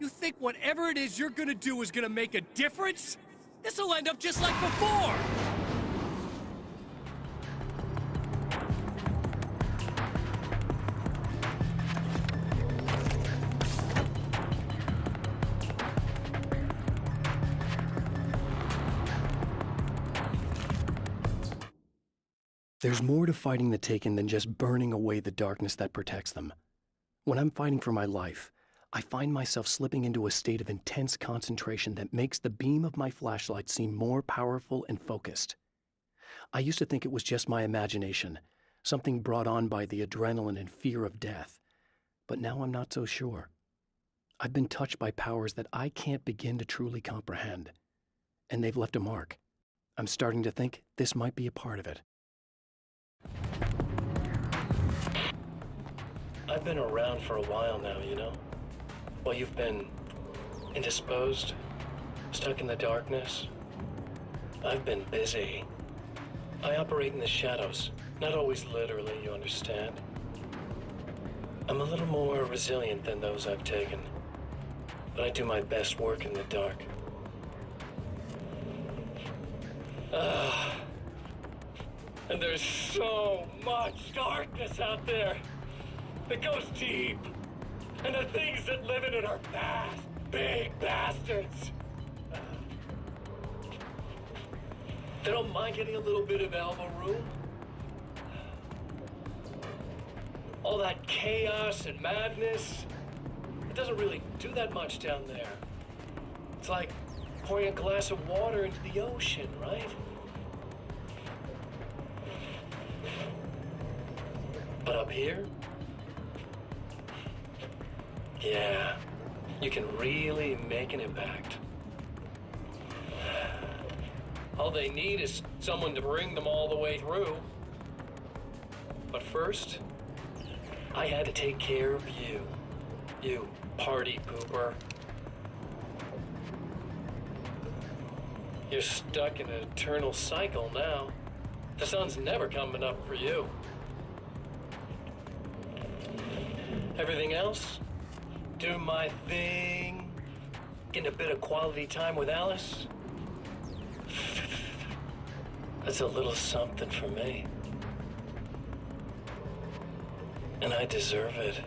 You think whatever it is you're gonna do is gonna make a difference? This'll end up just like before! There's more to fighting the Taken than just burning away the darkness that protects them. When I'm fighting for my life, I find myself slipping into a state of intense concentration that makes the beam of my flashlight seem more powerful and focused. I used to think it was just my imagination, something brought on by the adrenaline and fear of death, but now I'm not so sure. I've been touched by powers that I can't begin to truly comprehend, and they've left a mark. I'm starting to think this might be a part of it. I've been around for a while now, you know? While you've been indisposed, stuck in the darkness, I've been busy. I operate in the shadows, not always literally, you understand? I'm a little more resilient than those I've taken, but I do my best work in the dark. And there's so much darkness out there that goes deep. And the things that live in it are bad, big bastards. They don't mind getting a little bit of elbow room. All that chaos and madness, it doesn't really do that much down there. It's like pouring a glass of water into the ocean, right? But up here, yeah, you can really make an impact. All they need is someone to bring them all the way through. But first, I had to take care of you. You party pooper. You're stuck in an eternal cycle now. The sun's never coming up for you. Everything else? Do my thing. Get a bit of quality time with Alice. That's a little something for me. And I deserve it.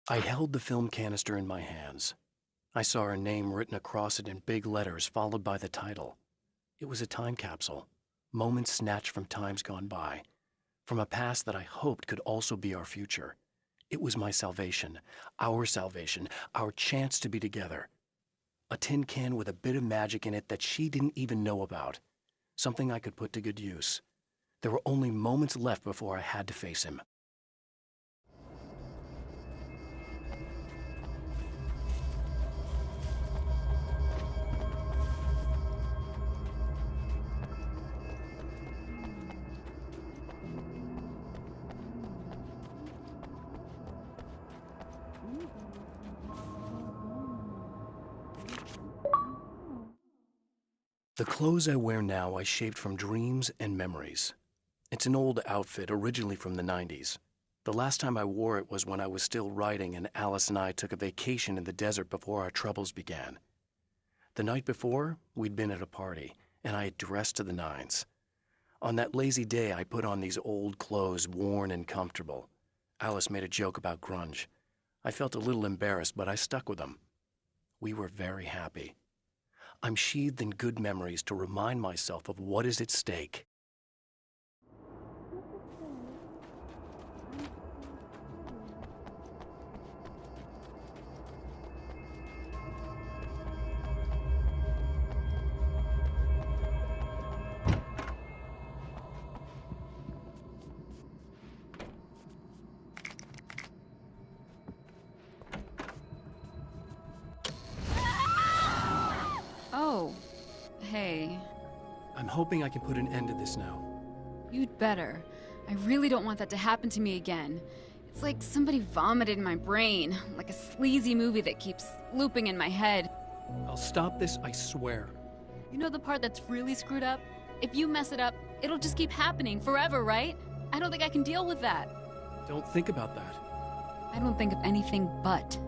I held the film canister in my hands. I saw her name written across it in big letters, followed by the title. It was a time capsule, moments snatched from times gone by, from a past that I hoped could also be our future. It was my salvation, our chance to be together. A tin can with a bit of magic in it that she didn't even know about. something I could put to good use. There were only moments left before I had to face him. The clothes I wear now I shaped from dreams and memories. It's an old outfit, originally from the 90s. The last time I wore it was when I was still writing and Alice and I took a vacation in the desert before our troubles began. The night before, we'd been at a party, and I had dressed to the nines. On that lazy day, I put on these old clothes, worn and comfortable. Alice made a joke about grunge. I felt a little embarrassed, but I stuck with them. We were very happy. I'm sheathed in good memories to remind myself of what is at stake. Oh, hey. I'm hoping I can put an end to this now. You'd better. I really don't want that to happen to me again. It's like somebody vomited in my brain, like a sleazy movie that keeps looping in my head. I'll stop this, I swear. You know the part that's really screwed up? If you mess it up, it'll just keep happening forever, right? I don't think I can deal with that. Don't think about that. I don't think of anything but.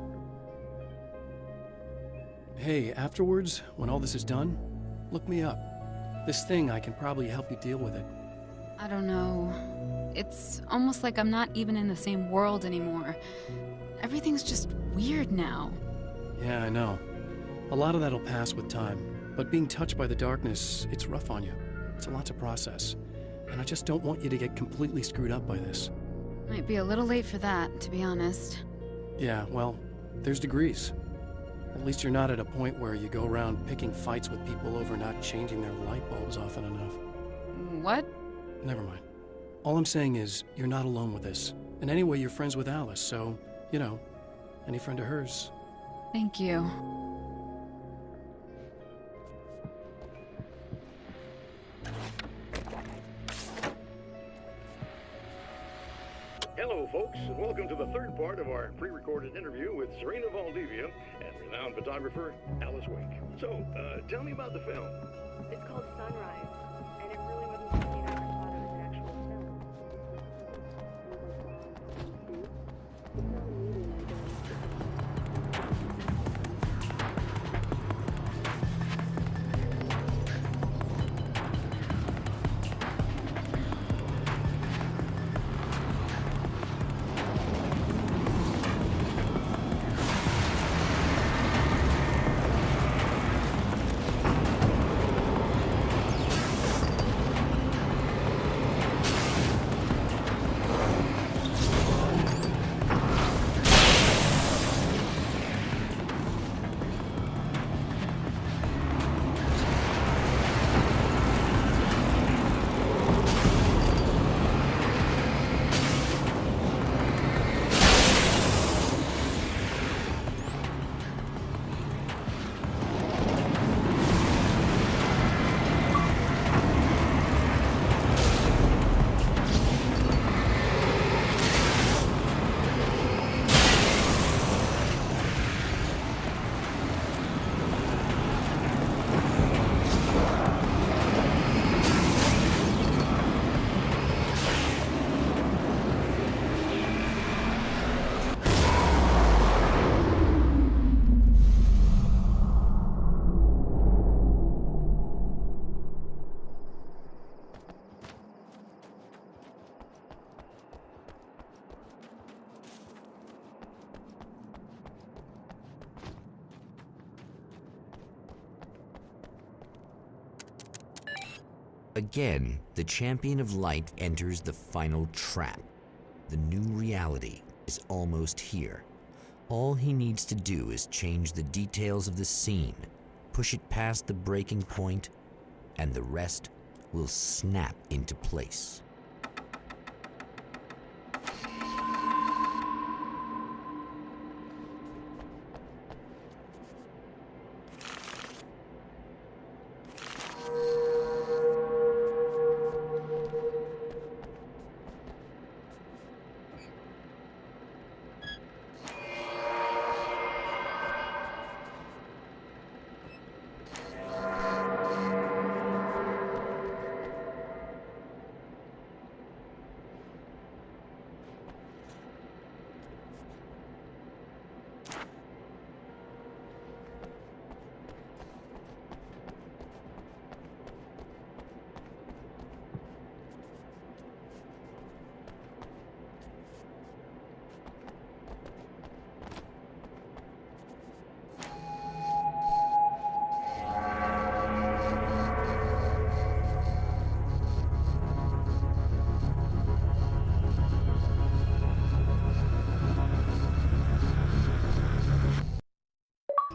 Hey, afterwards, when all this is done, look me up. This thing, I can probably help you deal with it. I don't know. It's almost like I'm not even in the same world anymore. Everything's just weird now. Yeah, I know. A lot of that'll pass with time, but being touched by the darkness, it's rough on you. It's a lot to process, and I just don't want you to get completely screwed up by this. Might be a little late for that, to be honest. Yeah, well, there's degrees. At least you're not at a point where you go around picking fights with people over not changing their light bulbs often enough. What? Never mind. All I'm saying is, you're not alone with this. And anyway, you're friends with Alice, so, you know, any friend of hers. Thank you. Hello, folks, and welcome to the third part of our pre-recorded interview with Serena Valdivia and renowned photographer Alice Wake. So, tell me about the film. It's called Sunrise, and it really wasn't something I ever thought of as an actual film. Again, the champion of light enters the final trap. The new reality is almost here. All he needs to do is change the details of the scene, push it past the breaking point, and the rest will snap into place.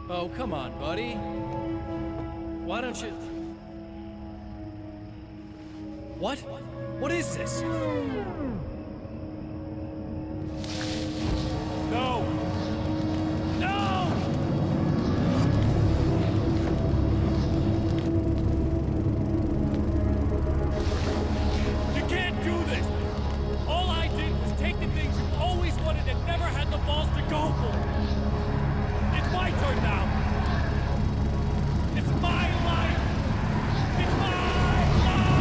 Oh, come on, buddy. Why don't you... What? What is this? No! No! You can't do this! All I did was take the things you've always wanted and never had the balls to go for. It's my turn now! It's my life! It's my life!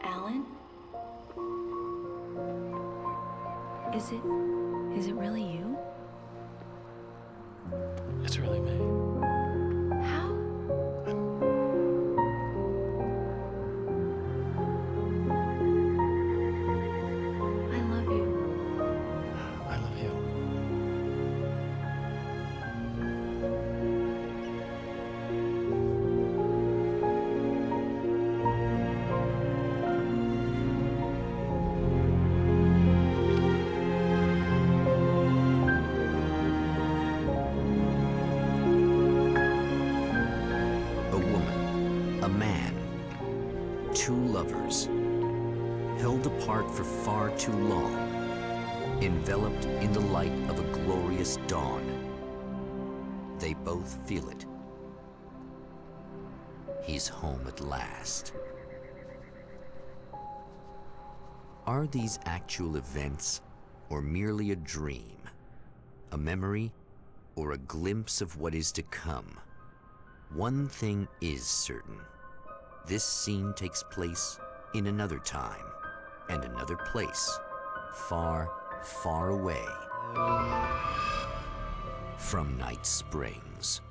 Alan? Is it really you? It's really me. How? I love you. I love you. A woman, a man, two lovers, held apart for far too long, enveloped in the light of a glorious dawn. They both feel it. He's home at last. Are these actual events, or merely a dream? A memory, or a glimpse of what is to come? One thing is certain. This scene takes place in another time and another place, far, far away from Night Springs.